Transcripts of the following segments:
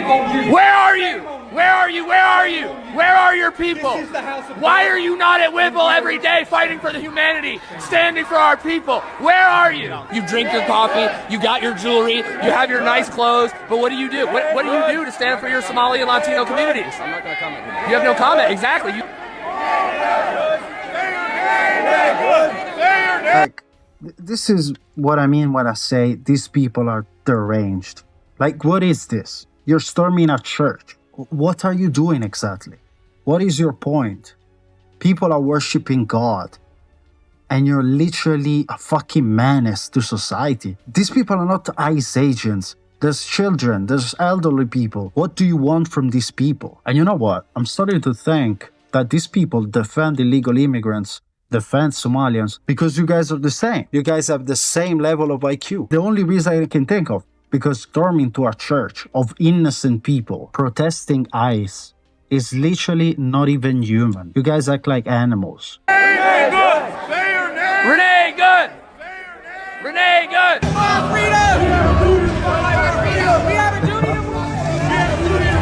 Where are you? Where are you? Where are you? Where are your people? Why are you not at Whipple every day fighting for the humanity, standing for our people? Where are you? You drink your coffee, you got your jewelry, you have your nice clothes, but what do you do? What do you do to stand for your Somali and Latino communities? I'm not going to comment. You have no comment, exactly. Like, this is what I mean when I say these people are deranged. Like, what is this? You're storming a church. What are you doing exactly? What is your point? People are worshiping God, and you're literally a fucking menace to society. These people are not ICE agents. There's children, there's elderly people. What do you want from these people? And you know what? I'm starting to think that these people defend illegal immigrants, defend Somalians, because you guys are the same. You guys have the same level of IQ. The only reason I can think of, because storming to a church of innocent people protesting ICE is literally not even human. You guys act like animals. Renée Good! Renée Good! Renée Good! Freedom! We have a duty to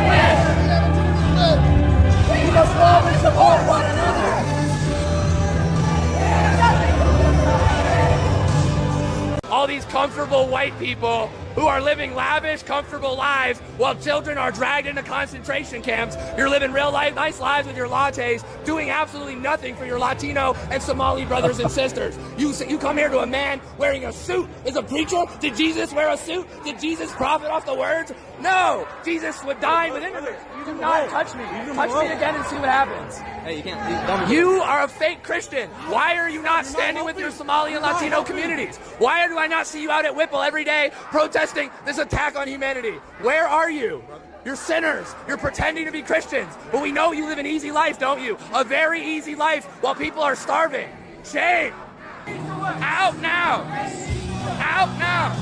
win! We must love and support one another! All these comfortable white people who are living lavish, comfortable lives while children are dragged into concentration camps. You're living real life, nice lives with your lattes, doing absolutely nothing for your Latino and Somali brothers and sisters. You come here to a man wearing a suit. Is a preacher? Did Jesus wear a suit? Did Jesus profit off the words? No! Jesus would dine with immigrants. You do not touch me. Touch me again and see what happens. Hey, you can't. You are a fake Christian. Why are you not standing with your Somali and Latino communities? Why do I not see you out at Whipple every day protesting this attack on humanity? Where are you? You're sinners. You're pretending to be Christians. But we know you live an easy life, don't you? A very easy life while people are starving. Shame. Out now. Out now.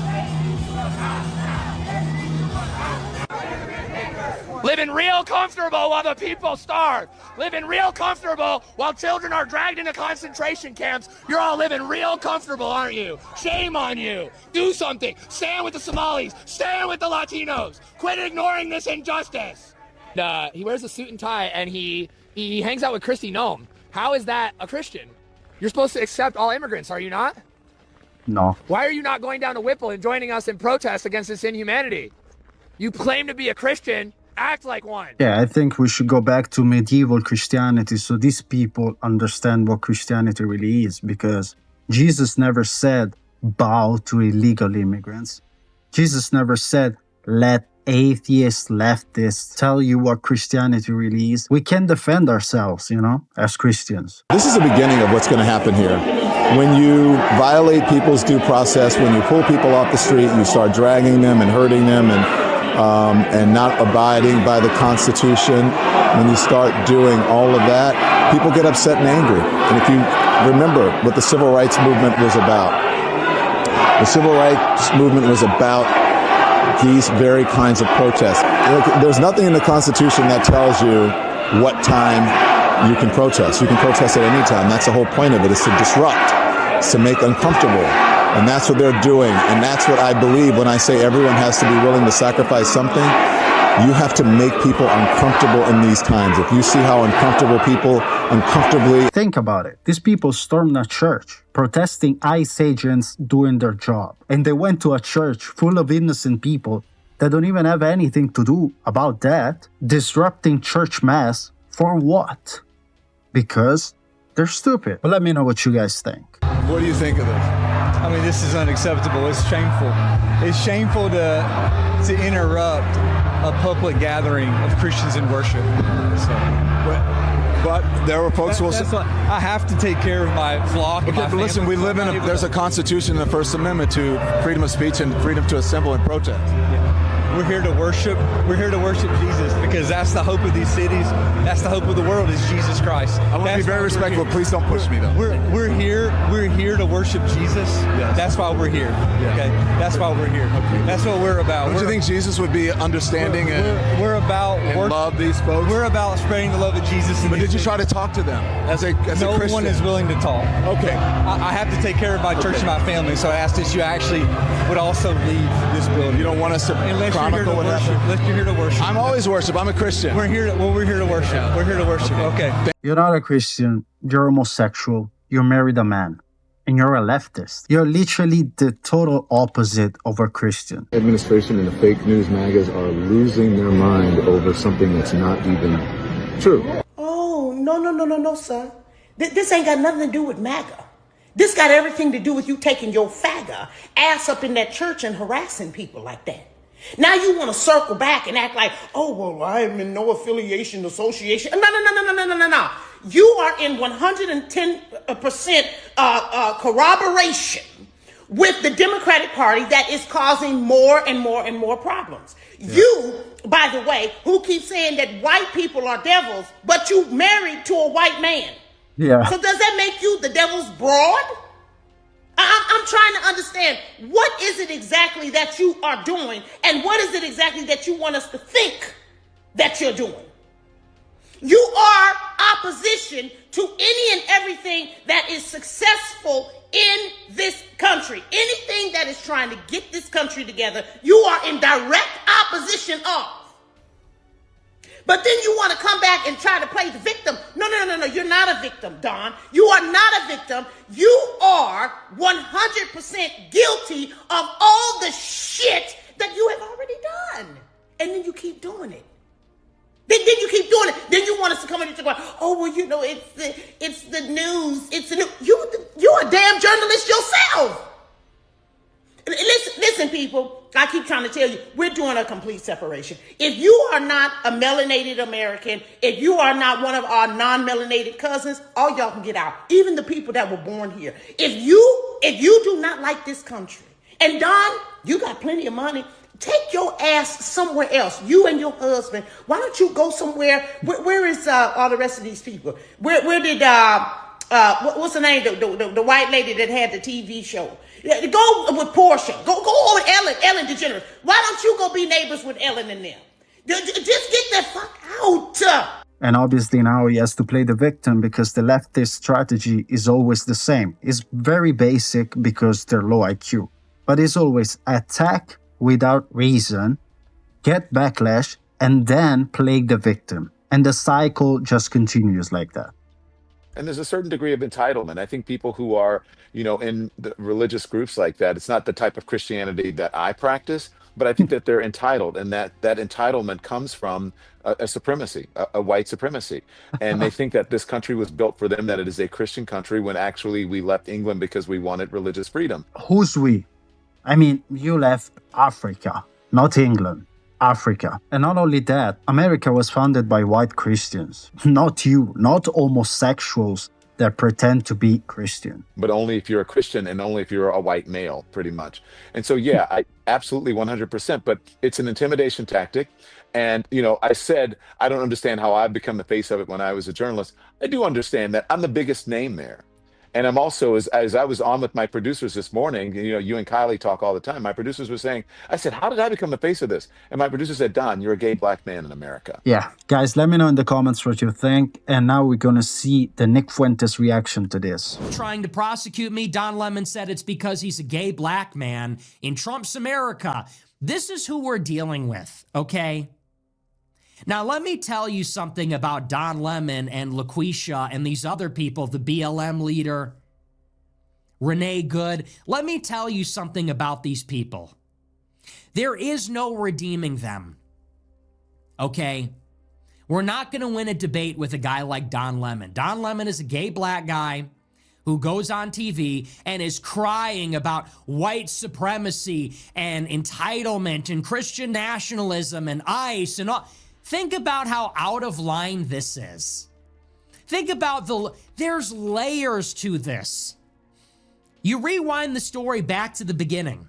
Living real comfortable while the people starve. Living real comfortable while children are dragged into concentration camps. You're all living real comfortable, aren't you? Shame on you. Do something. Stand with the Somalis. Stand with the Latinos. Quit ignoring this injustice. He wears a suit and tie and he hangs out with Kristi Noem. How is that a Christian? You're supposed to accept all immigrants, are you not? No. Why are you not going down to Whipple and joining us in protest against this inhumanity? You claim to be a Christian. Act like one. Yeah, I think we should go back to medieval Christianity so these people understand what Christianity really is, because Jesus never said bow to illegal immigrants. Jesus never said let atheists, leftists tell you what Christianity really is. We can defend ourselves, as Christians. This is the beginning of what's going to happen here. When you violate people's due process, when you pull people off the street, you start dragging them and hurting them and not abiding by the Constitution, when you start doing all of that, people get upset and angry. And if you remember what the Civil Rights Movement was about, the Civil Rights Movement was about these very kinds of protests. There's nothing in the Constitution that tells you what time you can protest. You can protest at any time. That's the whole point of it, is to disrupt, it's to make uncomfortable. And that's what they're doing. And that's what I believe when I say everyone has to be willing to sacrifice something. You have to make people uncomfortable in these times. If you see how uncomfortable people uncomfortably... Think about it. These people stormed a church, protesting ICE agents doing their job. And they went to a church full of innocent people that don't even have anything to do about that, disrupting church mass for what? Because they're stupid. But let me know what you guys think. What do you think of this? I mean, this is unacceptable. It's shameful. It's shameful to interrupt a public gathering of Christians in worship. But there were folks who will say... I have to take care of my flock. Okay, but listen, we live in there's a Constitution in the First Amendment to freedom of speech and freedom to assemble and protest. Yeah. We're here to worship. We're here to worship Jesus, because that's the hope of these cities. That's the hope of the world, is Jesus Christ. I want to be very respectful. Please don't push me, though. We're here to worship Jesus. Yes. That's why we're here. Yes. Okay, that's why we're here. Okay. That's what we're about. Don't you think Jesus would be understanding we're about and love these folks? We're about spreading the love of Jesus. But did you try to talk to them as a Christian? No one is willing to talk. Okay. I have to take care of my church and my family, so I asked that you actually would also leave this building. You don't want us to comical what happened? You're here to worship. I'm always worship. I'm a Christian. We're here to worship. We're here to worship. Okay. You're not a Christian, you're homosexual, you married a man, and you're a leftist. You're literally the total opposite of a Christian. Administration and the fake news magas are losing their mind over something that's not even true. Oh, no, sir. This ain't got nothing to do with MAGA. This got everything to do with you taking your fagger ass up in that church and harassing people like that. Now you want to circle back and act like, oh, well, I am in no affiliation, association. No. You are in 110% corroboration with the Democratic Party that is causing more and more problems. Yeah. You, by the way, who keeps saying that white people are devils, but you married to a white man. Yeah. So does that make you the devil's broad? I'm trying to understand, what is it exactly that you are doing, and what is it exactly that you want us to think that you're doing? You are opposition to any and everything that is successful in this country. Anything that is trying to get this country together, you are in direct opposition of. But then you want to come back and try to play the victim. No. You're not a victim, Don. You are not a victim. You are 100% guilty of all the shit that you have already done. And then you keep doing it. Then you keep doing it. Then you want us to come in and talk about, oh, well, you know, it's the news. It's the news. You're a damn journalist yourself. Listen, people. I keep trying to tell you, we're doing a complete separation. If you are not a melanated American, if you are not one of our non-melanated cousins, all y'all can get out. Even the people that were born here. If you do not like this country, and Don, you got plenty of money, take your ass somewhere else. You and your husband. Why don't you go somewhere? Where is all the rest of these people? Where did what's the name? The white lady that had the TV show. Go with Portia. Go on with Ellen DeGeneres. Why don't you go be neighbors with Ellen and them? Just get that fuck out. And obviously now he has to play the victim because the leftist strategy is always the same. It's very basic because they're low IQ. But it's always attack without reason, get backlash, and then play the victim. And the cycle just continues like that. And there's a certain degree of entitlement. I think people who are, in the religious groups like that, it's not the type of Christianity that I practice, but I think that they're entitled, and that entitlement comes from a supremacy, a white supremacy. And they think that this country was built for them, that it is a Christian country, when actually we left England because we wanted religious freedom. Who's we? I mean, you left Africa, not England. Africa. And not only that, America was founded by white Christians. Not you, not homosexuals that pretend to be Christian. But only if you're a Christian and only if you're a white male, pretty much. And so, yeah, I absolutely 100%, but it's an intimidation tactic. And, I said, I don't understand how I've become the face of it when I was a journalist. I do understand that I'm the biggest name there. And I'm also, as I was on with my producers this morning, you and Kylie talk all the time. My producers were saying, I said, how did I become the face of this? And my producer said, Don, you're a gay black man in America. Yeah, guys, let me know in the comments what you think. And now we're going to see the Nick Fuentes reaction to this. Trying to prosecute me, Don Lemon said it's because he's a gay black man in Trump's America. This is who we're dealing with, okay? Now, let me tell you something about Don Lemon and LaQuisha and these other people, the BLM leader, Renée Good. Let me tell you something about these people. There is no redeeming them, okay? We're not going to win a debate with a guy like Don Lemon. Don Lemon is a gay black guy who goes on TV and is crying about white supremacy and entitlement and Christian nationalism and ICE and all. Think about how out of line this is. Think about there's layers to this. You rewind the story back to the beginning.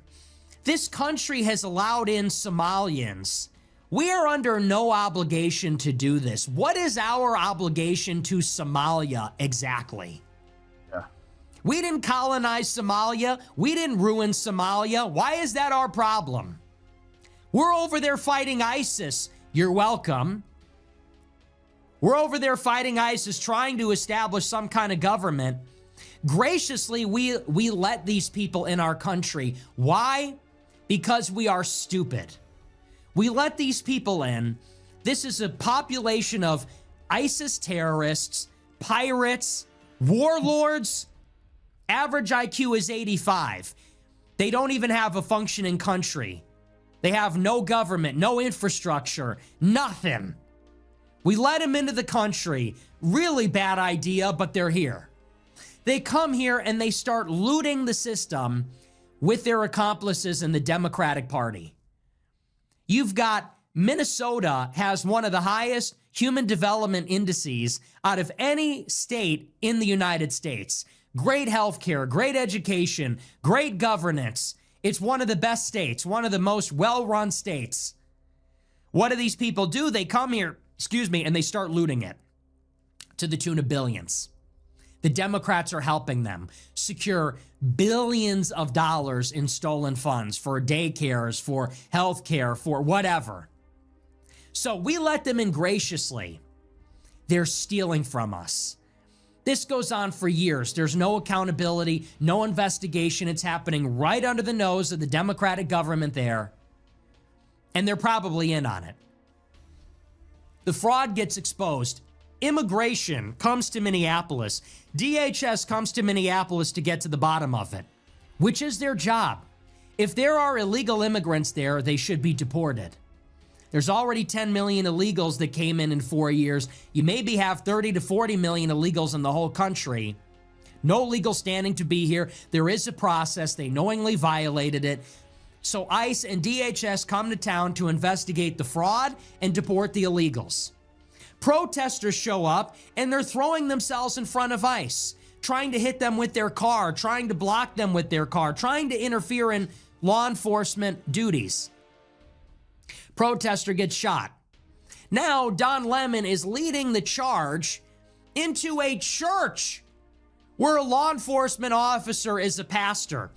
This country has allowed in Somalians. We are under no obligation to do this. What is our obligation to Somalia exactly? Yeah. We didn't colonize Somalia. We didn't ruin Somalia. Why is that our problem? We're over there fighting ISIS. You're welcome. We're over there fighting ISIS, trying to establish some kind of government. Graciously, we let these people in our country. Why? Because we are stupid. We let these people in. This is a population of ISIS terrorists, pirates, warlords. Average IQ is 85. They don't even have a functioning country. They have no government, no infrastructure, nothing. We let them into the country. Really bad idea, but they're here. They come here and they start looting the system with their accomplices in the Democratic Party. You've got Minnesota has one of the highest human development indices out of any state in the United States. Great healthcare, great education, great governance. It's one of the best states, one of the most well-run states. What do these people do? They come here, and they start looting it to the tune of billions. The Democrats are helping them secure billions of dollars in stolen funds for daycares, for healthcare, for whatever. So we let them in graciously. They're stealing from us. This goes on for years. There's no accountability, no investigation. It's happening right under the nose of the Democratic government there. And they're probably in on it. The fraud gets exposed. Immigration comes to Minneapolis. DHS comes to Minneapolis to get to the bottom of it, which is their job. If there are illegal immigrants there, they should be deported. There's already 10 million illegals that came in 4 years. You maybe have 30 to 40 million illegals in the whole country. No legal standing to be here. There is a process. They knowingly violated it. So ICE and DHS come to town to investigate the fraud and deport the illegals. Protesters show up and they're throwing themselves in front of ICE, trying to hit them with their car, trying to block them with their car, trying to interfere in law enforcement duties. Protester gets shot. Now Don Lemon is leading the charge into a church where a law enforcement officer is a pastor,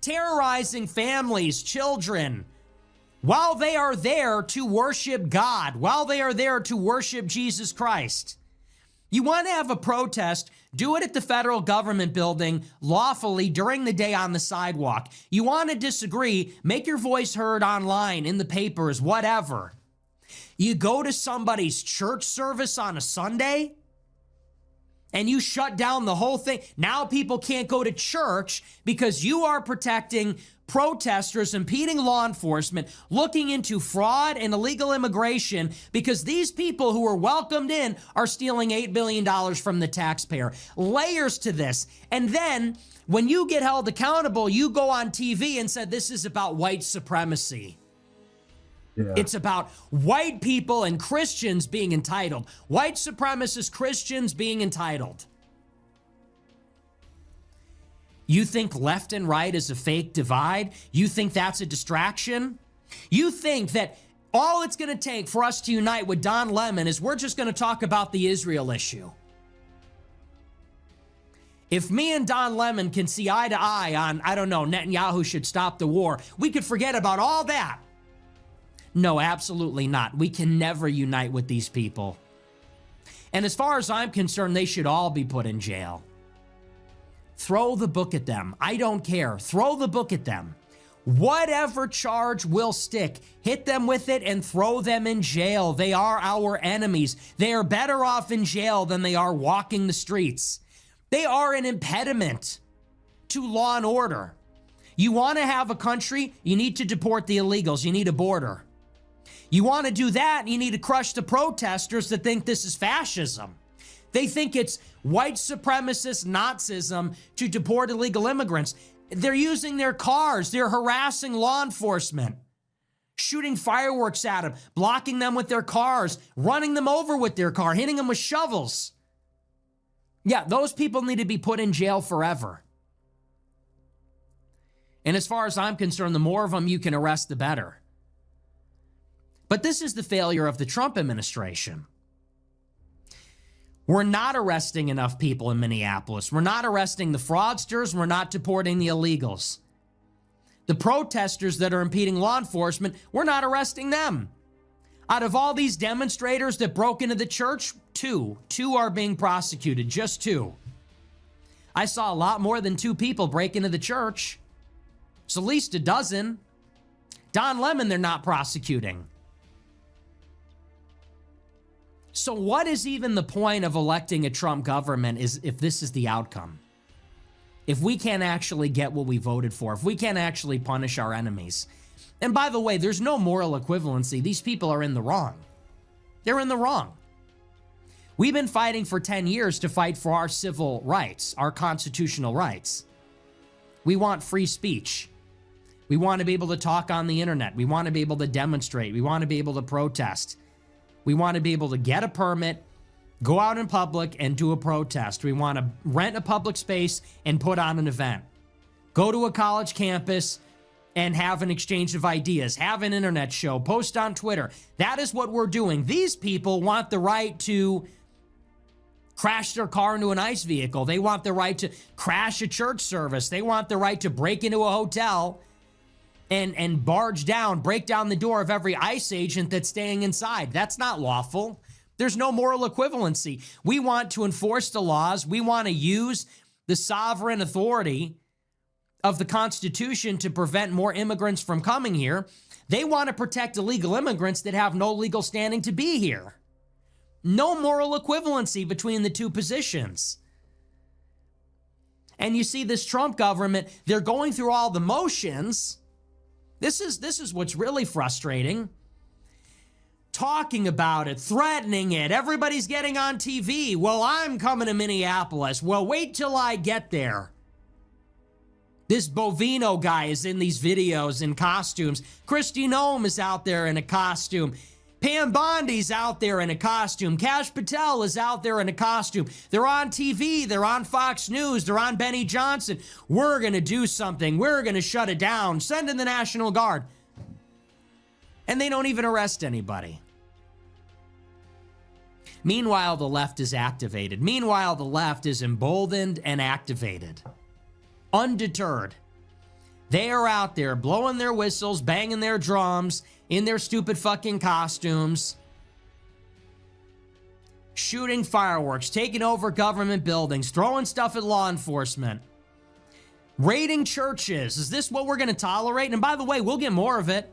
terrorizing families, children, while they are there to worship God, while they are there to worship Jesus Christ. You want to have a protest, do it at the federal government building lawfully during the day on the sidewalk. You want to disagree, make your voice heard online, in the papers, whatever. You go to somebody's church service on a Sunday and you shut down the whole thing. Now people can't go to church because you are protecting protesters, impeding law enforcement, looking into fraud and illegal immigration because these people who are welcomed in are stealing $8 billion from the taxpayer. Layers to this. And then when you get held accountable, you go on TV and said, this is about white supremacy. Yeah. It's about white people and Christians being entitled. White supremacist Christians being entitled. You think left and right is a fake divide? You think that's a distraction? You think that all it's going to take for us to unite with Don Lemon is we're just going to talk about the Israel issue? If me and Don Lemon can see eye to eye on, I don't know, Netanyahu should stop the war, we could forget about all that. No, absolutely not. We can never unite with these people. And as far as I'm concerned, they should all be put in jail. Throw the book at them. I don't care. Throw the book at them. Whatever charge will stick, hit them with it and throw them in jail. They are our enemies. They are better off in jail than they are walking the streets. They are an impediment to law and order. You want to have a country, you need to deport the illegals. You need a border. You want to do that, you need to crush the protesters that think this is fascism. They think it's white supremacist Nazism to deport illegal immigrants. They're using their cars. They're harassing law enforcement, shooting fireworks at them, blocking them with their cars, running them over with their car, hitting them with shovels. Yeah, those people need to be put in jail forever. And as far as I'm concerned, the more of them you can arrest, the better. But this is the failure of the Trump administration. We're not arresting enough people in Minneapolis. We're not arresting the fraudsters. We're not deporting the illegals. The protesters that are impeding law enforcement, we're not arresting them. Out of all these demonstrators that broke into the church, two are being prosecuted, just 2. I saw a lot more than 2 people break into the church. It's at least a dozen. Don Lemon, they're not prosecuting. So what is even the point of electing a Trump government is if this is the outcome? If we can't actually get what we voted for, if we can't actually punish our enemies. And by the way, there's no moral equivalency. These people are in the wrong. They're in the wrong. We've been fighting for 10 years to fight for our civil rights, our constitutional rights. We want free speech. We want to be able to talk on the internet. We want to be able to demonstrate. We want to be able to protest. We want to be able to get a permit, go out in public and do a protest. We want to rent a public space and put on an event. Go to a college campus and have an exchange of ideas, have an internet show, post on Twitter. That is what we're doing. These people want the right to crash their car into an ICE vehicle. They want the right to crash a church service. They want the right to break into a hotel and barge down, break down the door of every ICE agent that's staying inside. That's not lawful. There's no moral equivalency. We want to enforce the laws. We want to use the sovereign authority of the Constitution to prevent more immigrants from coming here. They want to protect illegal immigrants that have no legal standing to be here. No moral equivalency between the two positions. And you see this Trump government, they're going through all the motions. This is what's really frustrating. Talking about it, threatening it. Everybody's getting on TV. Well, I'm coming to Minneapolis. Well, wait till I get there. This Bovino guy is in these videos in costumes. Kristi Noem is out there in a costume. Pam Bondi's out there in a costume. Kash Patel is out there in a costume. They're on TV. They're on Fox News. They're on Benny Johnson. We're going to do something. We're going to shut it down. Send in the National Guard. And they don't even arrest anybody. Meanwhile, the left is activated. Meanwhile, the left is emboldened and activated. Undeterred. They are out there blowing their whistles, banging their drums, in their stupid fucking costumes, shooting fireworks, taking over government buildings, throwing stuff at law enforcement, raiding churches. Is this what we're going to tolerate? And by the way, we'll get more of it.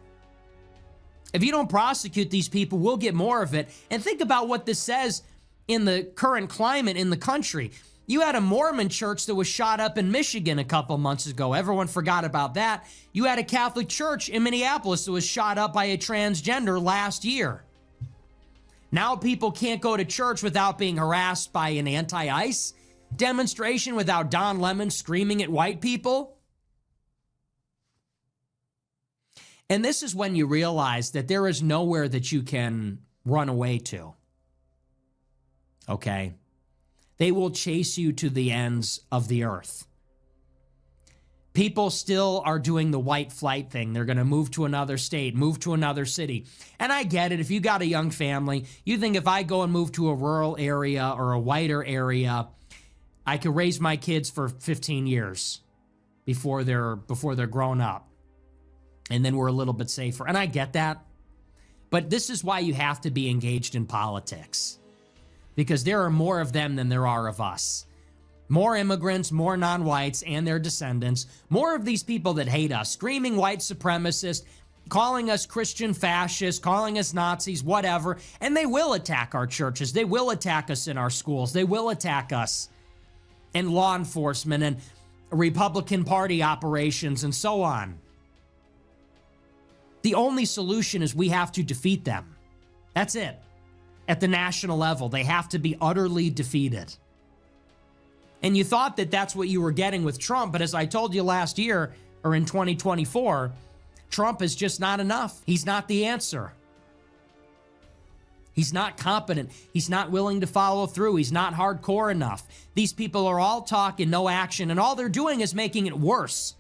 If you don't prosecute these people, we'll get more of it. And think about what this says in the current climate in the country. You had a Mormon church that was shot up in Michigan a couple months ago. Everyone forgot about that. You had a Catholic church in Minneapolis that was shot up by a transgender last year. Now people can't go to church without being harassed by an anti-ICE demonstration, without Don Lemon screaming at white people. And this is when you realize that there is nowhere that you can run away to. Okay? They will chase you to the ends of the earth. People still are doing the white flight thing. They're going to move to another state, move to another city. And I get it. If you got a young family, you think if I go and move to a rural area or a whiter area, I could raise my kids for 15 years before they're grown up. And then we're a little bit safer. And I get that. But this is why you have to be engaged in politics. Because there are more of them than there are of us. More immigrants, more non-whites and their descendants, more of these people that hate us, screaming white supremacists, calling us Christian fascists, calling us Nazis, whatever, and they will attack our churches. They will attack us in our schools. They will attack us in law enforcement and Republican Party operations and so on. The only solution is we have to defeat them. That's it. At the national level, they have to be utterly defeated. And you thought that that's what you were getting with Trump, but as I told you last year, or in 2024, Trump is just not enough. He's not the answer. He's not competent. He's not willing to follow through. He's not hardcore enough. These people are all talk and no action, and all they're doing is making it worse.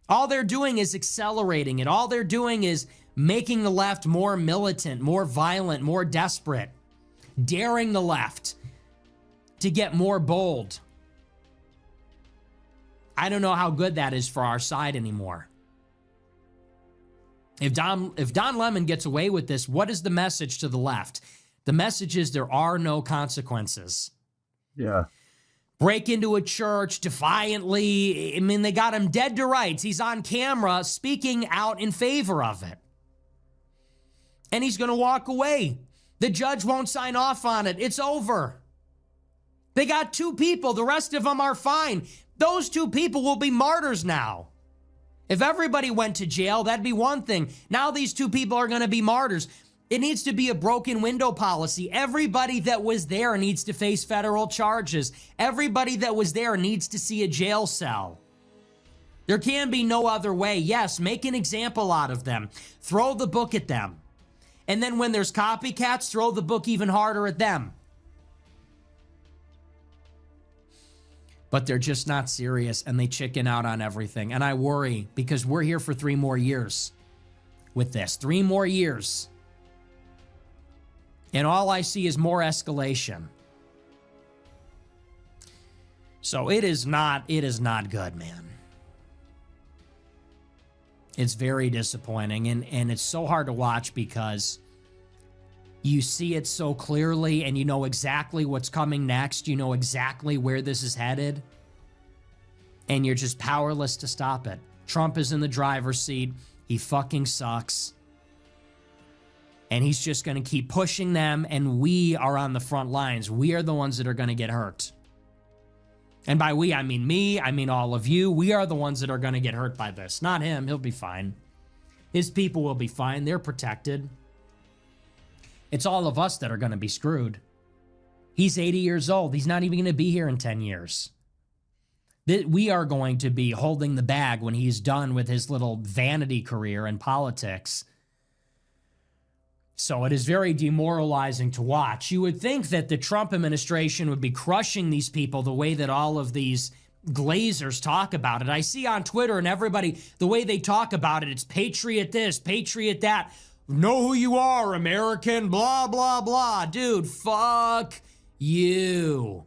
All they're doing is accelerating it. All they're doing is making the left more militant, more violent, more desperate, daring the left to get more bold. I don't know how good that is for our side anymore. If Don Lemon gets away with this, what is the message to the left? The message is there are no consequences. Yeah. Break into a church defiantly. I mean, they got him dead to rights. He's on camera speaking out in favor of it. And he's going to walk away. The judge won't sign off on it. It's over. They got 2 people. The rest of them are fine. Those 2 people will be martyrs now. If everybody went to jail, that'd be one thing. Now these 2 people are going to be martyrs. It needs to be a broken window policy. Everybody that was there needs to face federal charges. Everybody that was there needs to see a jail cell. There can be no other way. Yes, make an example out of them. Throw the book at them. And then when there's copycats, throw the book even harder at them. But they're just not serious, and they chicken out on everything. And I worry, because we're here for 3 more years with this. 3 more years. And all I see is more escalation. So it is not good, man. It's very disappointing, and it's so hard to watch because you see it so clearly and you know exactly what's coming next. You know exactly where this is headed, and you're just powerless to stop it. Trump is in the driver's seat. He fucking sucks. And he's just going to keep pushing them, and we are on the front lines. We are the ones that are going to get hurt. And by we, I mean me, I mean all of you. We are the ones that are going to get hurt by this. Not him. He'll be fine. His people will be fine. They're protected. It's all of us that are going to be screwed. He's 80 years old. He's not even going to be here in 10 years. We are going to be holding the bag when he's done with his little vanity career in politics. So it is very demoralizing to watch. You would think that the Trump administration would be crushing these people the way that all of these glazers talk about it. I see on Twitter and everybody, the way they talk about it, it's patriot this, patriot that. Know who you are, American, blah, blah, blah. Dude, fuck you.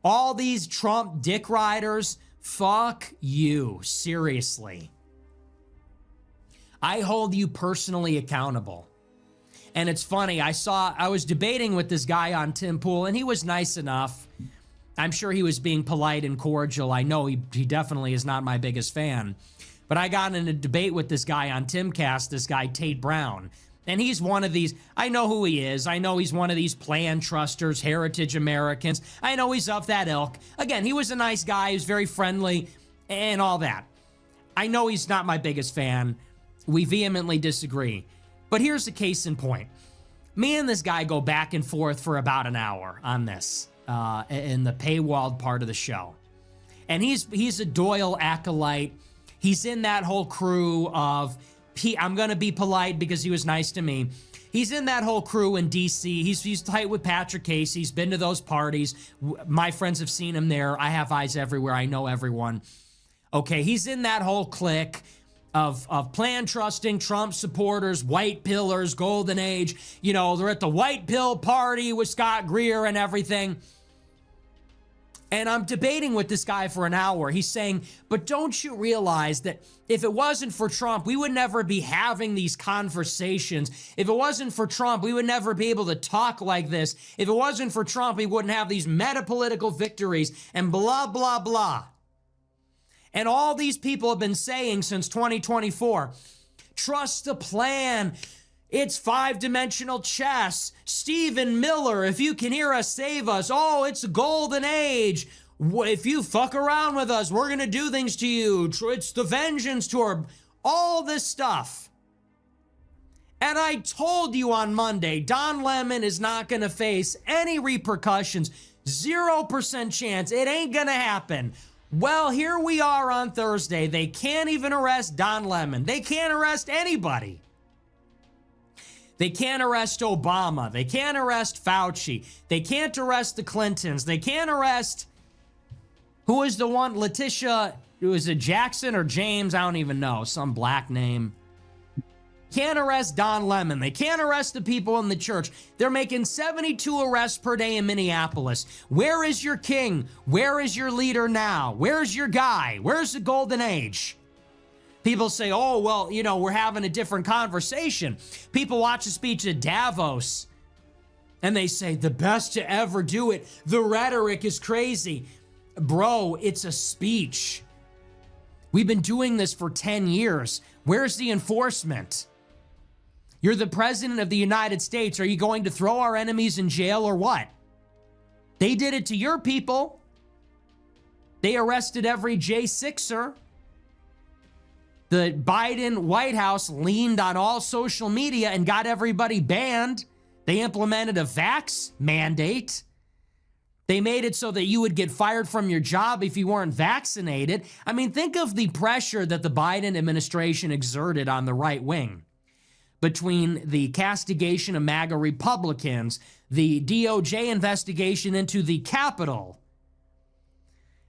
All these Trump dick riders, fuck you. Seriously. I hold you personally accountable. And it's funny, I was debating with this guy on Tim Pool, and he was nice enough. I'm sure he was being polite and cordial. I know he definitely is not my biggest fan. But I got in a debate with this guy on Timcast, this guy Tate Brown. And he's one of these, I know who he is. I know he's one of these plan trusters, heritage Americans. I know he's of that ilk. Again, he was a nice guy. He was very friendly and all that. I know he's not my biggest fan. We vehemently disagree. But here's the case in point. Me and this guy go back and forth for about an hour on this in the paywalled part of the show. And he's a Doyle acolyte. He's in that whole crew of, I'm going to be polite because he was nice to me. He's in that whole crew in D.C. He's tight with Patrick Casey. He's been to those parties. My friends have seen him there. I have eyes everywhere. I know everyone. Okay, he's in that whole clique of plan trusting Trump supporters, white pillars, golden age. You know, they're at the white pill party with Scott Greer and everything. And I'm debating with this guy for an hour. He's saying, but don't you realize that if it wasn't for Trump, we would never be having these conversations. If it wasn't for Trump, we would never be able to talk like this. If it wasn't for Trump, we wouldn't have these meta-political victories and blah, blah, blah. And all these people have been saying since 2024, trust the plan. It's 5-dimensional chess. Stephen Miller, if you can hear us, save us. Oh, it's a golden age. If you fuck around with us, we're going to do things to you. It's the vengeance tour. All this stuff. And I told you on Monday, Don Lemon is not going to face any repercussions. 0% chance. It ain't going to happen. Well, here we are on Thursday. They can't even arrest Don Lemon. They can't arrest anybody. They can't arrest Obama. They can't arrest Fauci. They can't arrest the Clintons. They can't arrest, who was the one, Letitia, was it Jackson or James? I don't even know. Some black name. Can't arrest Don Lemon. They can't arrest the people in the church. They're making 72 arrests per day in Minneapolis. Where is your king? Where is your leader now? Where's your guy? Where's the golden age? People say, oh, well, you know, we're having a different conversation. People watch a speech at Davos and they say, the best to ever do it. The rhetoric is crazy. Bro, it's a speech. We've been doing this for 10 years. Where's the enforcement? You're the president of the United States. Are you going to throw our enemies in jail or what? They did it to your people. They arrested every J6er. The Biden White House leaned on all social media and got everybody banned. They implemented a vax mandate. They made it so that you would get fired from your job if you weren't vaccinated. I mean, think of the pressure that the Biden administration exerted on the right wing between the castigation of MAGA Republicans, the DOJ investigation into the Capitol,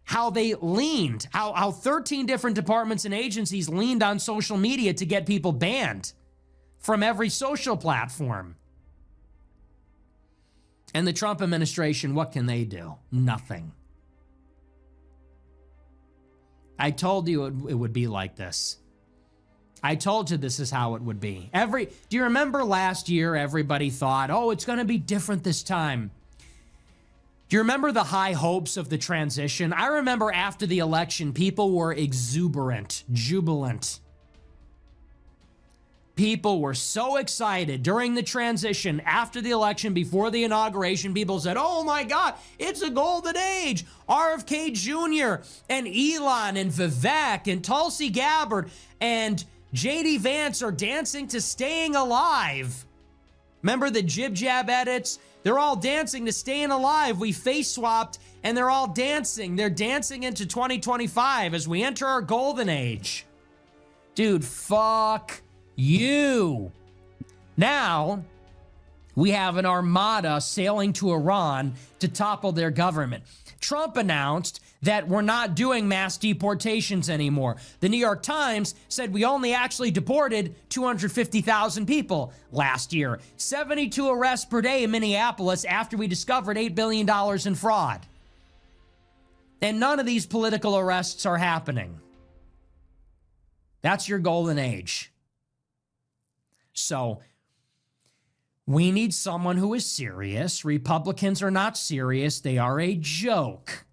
how they leaned, how 13 different departments and agencies leaned on social media to get people banned from every social platform. And the Trump administration, what can they do? Nothing. I told you it would be like this. I told you this is how it would be. Do you remember last year everybody thought, oh, it's going to be different this time? Do you remember the high hopes of the transition? I remember after the election, people were exuberant, jubilant. People were so excited during the transition, after the election, before the inauguration. People said, oh my God, it's a golden age. RFK Jr. and Elon and Vivek and Tulsi Gabbard and JD Vance are dancing to Staying Alive. Remember the Jib Jab edits? They're all dancing to Staying Alive. We face swapped and they're all dancing. They're dancing into 2025 as we enter our golden age. Dude, fuck you. Now, we have an armada sailing to Iran to topple their government. Trump announced that we're not doing mass deportations anymore. The New York Times said we only actually deported 250,000 people last year. 72 arrests per day in Minneapolis after we discovered $8 billion in fraud. And none of these political arrests are happening. That's your golden age. So, we need someone who is serious. Republicans are not serious. They are a joke.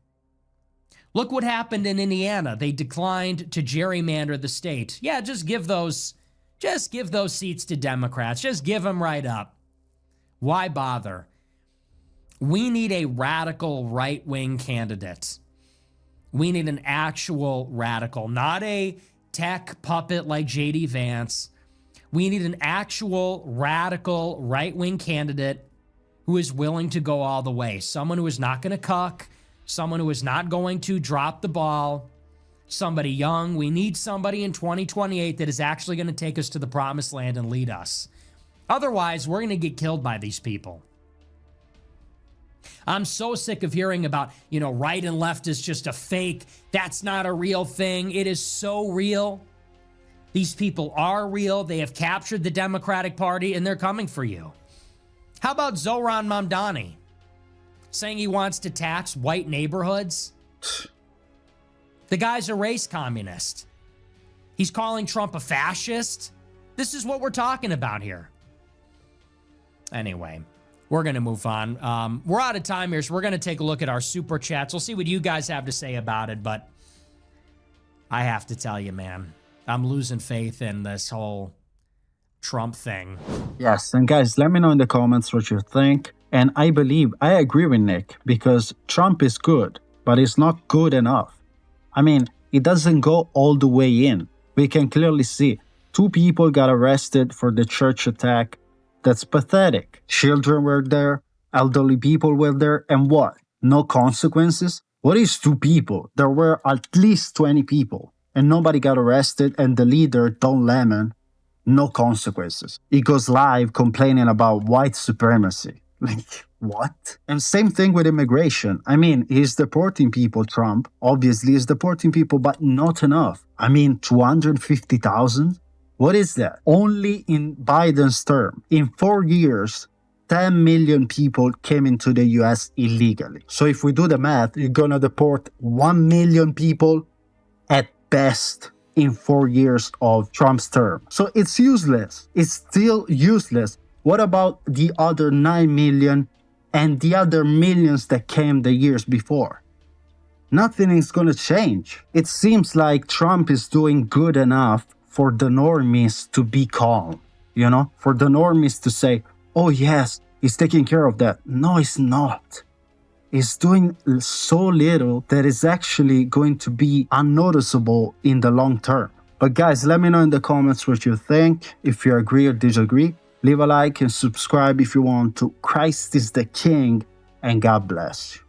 Look what happened in Indiana. They declined to gerrymander the state. Yeah, just give those seats to Democrats. Just give them right up. Why bother? We need a radical right-wing candidate. We need an actual radical, not a tech puppet like JD Vance. We need an actual radical right-wing candidate who is willing to go all the way. Someone who is not going to cuck. Someone who is not going to drop the ball. Somebody young. We need somebody in 2028 that is actually going to take us to the promised land and lead us. Otherwise, we're going to get killed by these people. I'm so sick of hearing about, right and left is just a fake. That's not a real thing. It is so real. These people are real. They have captured the Democratic Party, and they're coming for you. How about Zohran Mamdani saying he wants to tax white neighborhoods? The guy's a race communist. He's calling Trump a fascist. This is what we're talking about here. Anyway, we're going to move on. We're out of time here, so we're going to take a look at our super chats. We'll see what you guys have to say about it, but I have to tell you, man, I'm losing faith in this whole Trump thing. Yes, and guys, let me know in the comments what you think. And I agree with Nick, because Trump is good, but it's not good enough. I mean, it doesn't go all the way in. We can clearly see 2 people got arrested for the church attack. That's pathetic. Children were there, elderly people were there, and what? No consequences? What is 2 people? There were at least 20 people. And nobody got arrested, and the leader, Don Lemon, no consequences. He goes live complaining about white supremacy. Like, what? And same thing with immigration. I mean, he's deporting people, Trump. Obviously, he's deporting people, but not enough. I mean, 250,000? What is that? Only in Biden's term, in 4 years, 10 million people came into the US illegally. So if we do the math, you're gonna deport 1 million people at best in 4 years of Trump's term. So it's useless. It's still useless. What about the other 9 million and the other millions that came the years before? Nothing is going to change. It seems like Trump is doing good enough for the normies to be calm. you know, for the normies to say, oh yes, he's taking care of that. No, it's not. It's doing so little that it's actually going to be unnoticeable in the long term. But guys, let me know in the comments what you think. If you agree or disagree, leave a like and subscribe if you want to. Christ is the King, and God bless you.